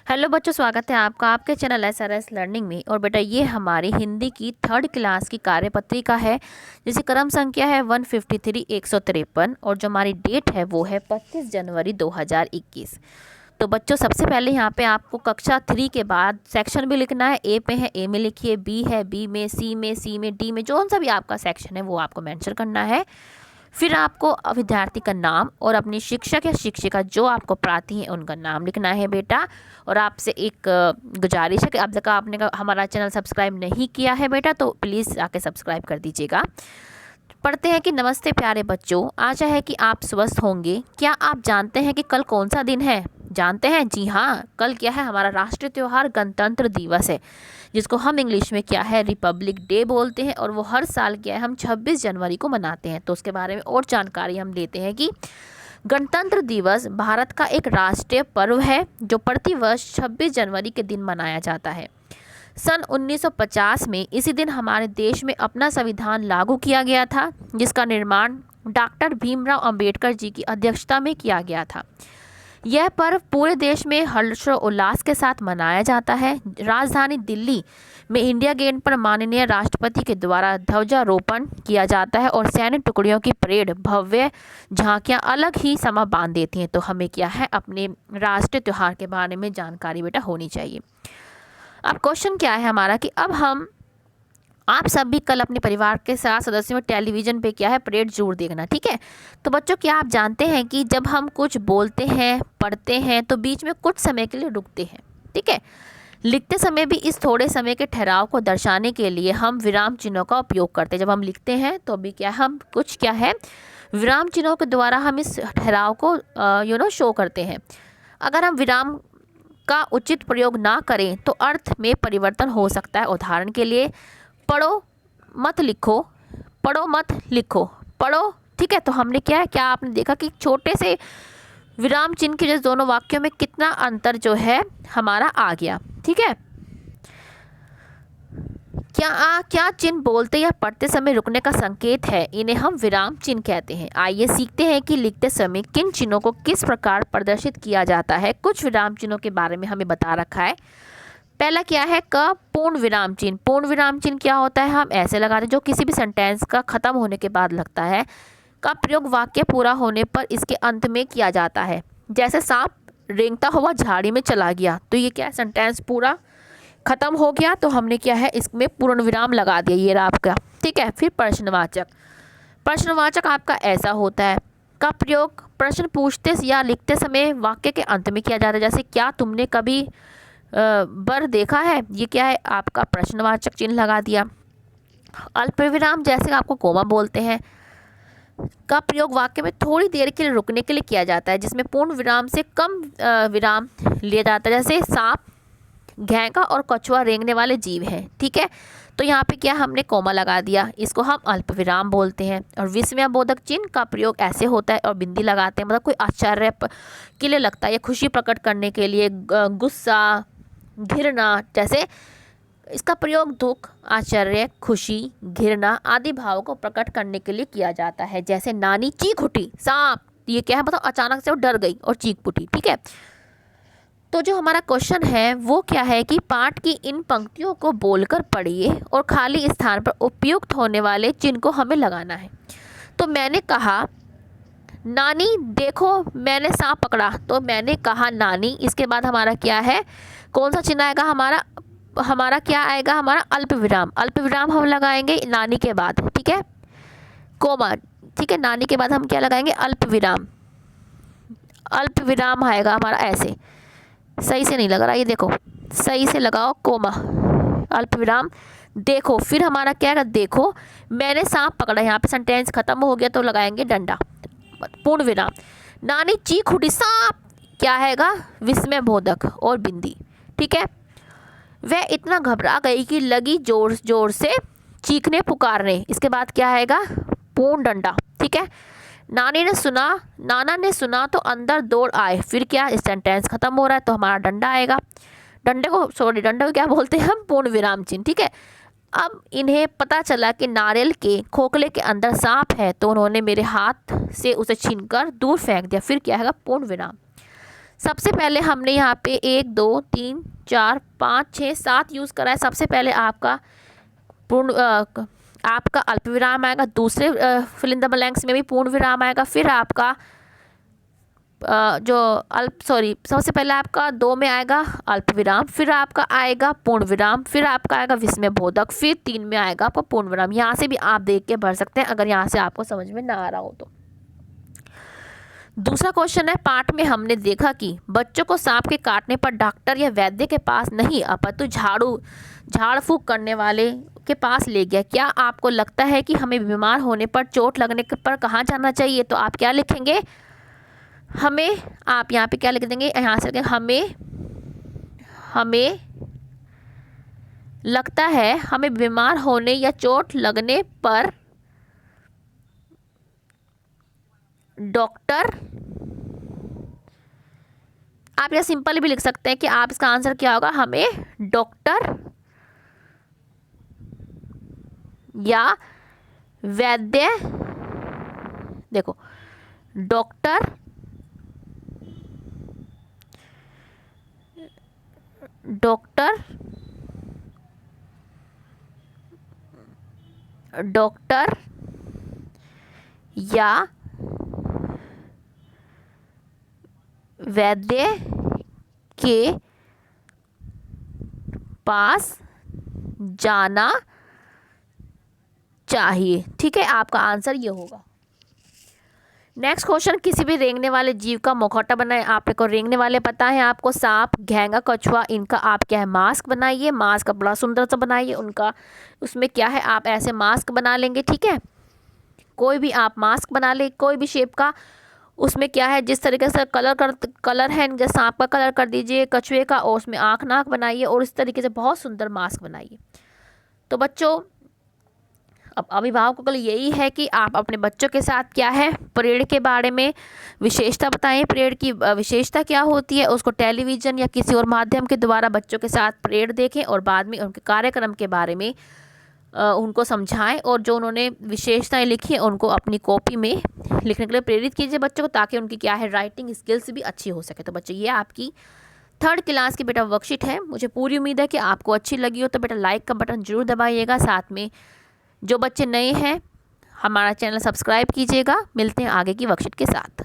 Hello बच्चों, स्वागत है आपका आपके चैनल SRS लर्निंग में। और बेटा ये हमारी हिंदी की 3rd क्लास की कार्यपत्रिका है जिसकी क्रम संख्या है 153 153 और जो हमारी डेट है वो है 25 जनवरी 2021। तो बच्चों सबसे पहले यहाँ पे आपको कक्षा 3 के बाद सेक्शन भी लिखना है। ए पे है ए में लिखिए, बी है बी में, सी में डी में, जो सा भी आपका सेक्शन है वो आपको मेंशन करना है। फिर आपको विद्यार्थी का नाम और अपनी शिक्षक या शिक्षिका जो आपको पढ़ाती हैं उनका नाम लिखना है बेटा। और आपसे एक गुजारिश है कि अब तक आपने हमारा चैनल सब्सक्राइब नहीं किया है बेटा तो प्लीज़ आके सब्सक्राइब कर दीजिएगा। पढ़ते हैं कि नमस्ते प्यारे बच्चों, आशा है कि आप स्वस्थ होंगे। क्या आप जानते हैं कि कल कौन सा दिन है? जानते हैं? जी हाँ, कल क्या है? हमारा राष्ट्रीय त्यौहार गणतंत्र दिवस है, जिसको हम इंग्लिश में क्या है, रिपब्लिक डे बोलते हैं। और वो हर साल क्या है, हम 26 जनवरी को मनाते हैं। तो उसके बारे में और जानकारी हम देते हैं कि गणतंत्र दिवस भारत का एक राष्ट्रीय पर्व है जो प्रतिवर्ष 26 जनवरी के दिन मनाया जाता है। सन 1950 में इसी दिन हमारे देश में अपना संविधान लागू किया गया था, जिसका निर्माण डॉक्टर भीमराव अंबेडकर जी की अध्यक्षता में किया गया था। यह पर्व पूरे देश में हर्षोल्लास के साथ मनाया जाता है। राजधानी दिल्ली में इंडिया गेट पर माननीय राष्ट्रपति के द्वारा ध्वजारोपण किया जाता है और सैन्य टुकड़ियों की परेड, भव्य झांकियां अलग ही समा बांध देती हैं। तो हमें क्या है, अपने राष्ट्रीय त्यौहार के बारे में जानकारी बेटा होनी चाहिए। अब क्वेश्चन क्या है हमारा कि अब हम आप सब भी कल अपने परिवार के साथ सदस्यों में टेलीविज़न पे क्या है, परेड जरूर देखना, ठीक है। तो बच्चों क्या आप जानते हैं कि जब हम कुछ बोलते हैं, पढ़ते हैं तो बीच में कुछ समय के लिए रुकते हैं, ठीक है। लिखते समय भी इस थोड़े समय के ठहराव को दर्शाने के लिए हम विराम चिन्हों का उपयोग करते हैं। जब हम लिखते हैं तो अभी क्या हम कुछ क्या है, विराम चिन्हों के द्वारा हम इस ठहराव को शो करते हैं। अगर हम विराम का उचित प्रयोग ना करें तो अर्थ में परिवर्तन हो सकता है। उदाहरण के लिए पढ़ो मत लिखो, पढ़ो मत लिखो, पढ़ो, ठीक है। तो हमने क्या है, क्या आपने देखा कि छोटे से विराम चिन्ह के जो दोनों वाक्यों में कितना अंतर जो है हमारा आ गया, ठीक है। क्या चिन्ह बोलते या पढ़ते समय रुकने का संकेत है, इन्हें हम विराम चिन्ह कहते हैं। आइए सीखते हैं कि लिखते समय किन चिन्हों को किस प्रकार प्रदर्शित किया जाता है। कुछ विराम चिन्हों के बारे में हमें बता रखा है। पहला क्या है, क पूर्ण विराम चिन्ह। पूर्ण विराम चिन्ह क्या होता है, हम ऐसे लगाते हैं जो किसी भी सेंटेंस का खत्म होने के बाद लगता है। का प्रयोग वाक्य पूरा होने पर इसके अंत में किया जाता है। जैसे सांप रेंगता हुआ झाड़ी में चला गया, तो ये क्या है, सेंटेंस पूरा खत्म हो गया तो हमने क्या है, इसमें पूर्ण विराम लगा दिया, ये रहा आपका, ठीक है। फिर प्रश्नवाचक। प्रश्नवाचक आपका ऐसा होता है, का प्रयोग प्रश्न पूछते या लिखते समय वाक्य के अंत में किया जाता है। जैसे क्या तुमने कभी बर देखा है, ये क्या है, आपका प्रश्नवाचक चिन्ह लगा दिया। अल्पविराम, जैसे आपको कोमा बोलते हैं, का प्रयोग वाक्य में थोड़ी देर के लिए रुकने के लिए किया जाता है, जिसमें पूर्ण विराम से कम विराम लिया जाता है। जैसे सांप, घेंगा और कछुआ रेंगने वाले जीव हैं, ठीक है। तो यहाँ पे क्या हमने कोमा लगा दिया, इसको हम अल्पविराम बोलते हैं। और विस्मयबोधक चिन्ह का प्रयोग ऐसे होता है और बिंदी लगाते हैं, मतलब कोई आश्चर्य के लिए लगता है या खुशी प्रकट करने के लिए, गुस्सा, घृणा, जैसे इसका प्रयोग दुख, आश्चर्य, खुशी, घृणा आदि भावों को प्रकट करने के लिए किया जाता है। जैसे नानी चीख उठी, सांप, ये क्या है, मतलब अचानक से वो डर गई और चीख उठी, ठीक है। तो जो हमारा क्वेश्चन है वो क्या है कि पाठ की इन पंक्तियों को बोलकर पढ़िए और खाली स्थान पर उपयुक्त होने वाले चिन्ह को हमें लगाना है। तो मैंने कहा नानी देखो मैंने सांप पकड़ा, तो मैंने कहा नानी, इसके बाद हमारा क्या है, कौन सा चिन्ह आएगा, हमारा क्या आएगा, हमारा अल्पविराम। अल्पविराम हम लगाएंगे नानी के बाद, ठीक है, कोमा, ठीक है। नानी के बाद हम क्या लगाएंगे, अल्पविराम। अल्पविराम आएगा हमारा ऐसे, सही से नहीं लग रहा, ये देखो सही से लगाओ, कोमा, अल्पविराम, देखो। फिर हमारा क्या है, देखो मैंने सांप पकड़ा, यहाँ पे सेंटेंस खत्म हो गया तो लगाएंगे डंडा, पूर्ण विराम। नानी चीख उठी, सांप, क्या हैगा, विस्मय बोधक और बिंदी, ठीक है। वह इतना घबरा गई कि लगी जोर जोर से चीखने पुकारने, इसके बाद क्या आएगा, पूर्ण डंडा, ठीक है। नाना ने सुना तो अंदर दौड़ आए, फिर क्या, इस सेंटेंस खत्म हो रहा है तो हमारा डंडा आएगा। डंडे को क्या बोलते हैं हम, पूर्ण विराम चिन्ह, ठीक है। अब इन्हें पता चला कि नारियल के खोखले के अंदर सांप है, तो उन्होंने मेरे हाथ से उसे छीनकर दूर फेंक दिया, फिर क्या है, पूर्ण विराम। सबसे पहले हमने यहाँ पे 1 2 3 4 5 6 7 यूज़ करा है। सबसे पहले आपका पूर्ण आपका अल्प विराम आएगा, दूसरे फिल इन द ब्लैंक्स में भी पूर्ण विराम आएगा, फिर आपका सबसे पहले आपका 2 में आएगा अल्प विराम, फिर आपका आएगा पूर्ण विराम, फिर आपका आएगा विस्मय बोधक, फिर 3 में आएगा आपका पूर्ण विराम। यहाँ से भी आप देख के भर सकते हैं अगर यहाँ से आपको समझ में ना आ रहा हो तो। दूसरा क्वेश्चन है, पाठ में हमने देखा कि बच्चों को सांप के काटने पर डॉक्टर या वैद्य के पास नहीं अपितु झाड़ फूंक करने वाले के पास ले गया। क्या आपको लगता है कि हमें बीमार होने पर, चोट लगने पर कहाँ जाना चाहिए? तो आप क्या लिखेंगे, हमें, आप यहाँ पे क्या लिख देंगे, यहाँ से हमें लगता है हमें बीमार होने या चोट लगने पर डॉक्टर, आप यह सिंपल भी लिख सकते हैं कि आप इसका आंसर क्या होगा, हमें डॉक्टर या वैद्य, देखो डॉक्टर या वैद्य के पास जाना चाहिए। ठीक है, आपका आंसर ये होगा। नेक्स्ट क्वेश्चन, किसी भी रेंगने वाले जीव का मुखौटा बनाए। आप को रेंगने वाले पता है आपको, सांप, घेंगा, कछुआ, इनका आप क्या है, मास्क बनाइए। मास्क बड़ा सुंदर सा बनाइए उनका, उसमें क्या है, आप ऐसे मास्क बना लेंगे। ठीक है, कोई भी आप मास्क बना ले, कोई भी शेप का, उसमें क्या है, जिस तरीके से कलर है, जैसे सांप का कलर कर दीजिए, कछुए का, और उसमें आँख नाक बनाइए, और इस तरीके से बहुत सुंदर मास्क बनाइए। तो बच्चों, अब अभिभावकों के लिए यही है कि आप अपने बच्चों के साथ क्या है, परेड के बारे में विशेषता बताएं। परेड की विशेषता क्या होती है, उसको टेलीविज़न या किसी और माध्यम के द्वारा बच्चों के साथ परेड देखें, और बाद में उनके कार्यक्रम के बारे में उनको समझाएं, और जो उन्होंने विशेषताएं लिखी हैं उनको अपनी कॉपी में लिखने के लिए प्रेरित कीजिए बच्चों को, ताकि उनकी क्या है, राइटिंग स्किल्स भी अच्छी हो सके। तो बच्चों, ये आपकी 3rd क्लास की बेटा वर्कशीट है। मुझे पूरी उम्मीद है कि आपको अच्छी लगी हो। तो बेटा लाइक का बटन जरूर दबाइएगा, साथ में जो बच्चे नए हैं हमारा चैनल सब्सक्राइब कीजिएगा। मिलते हैं आगे की वर्कशीट के साथ।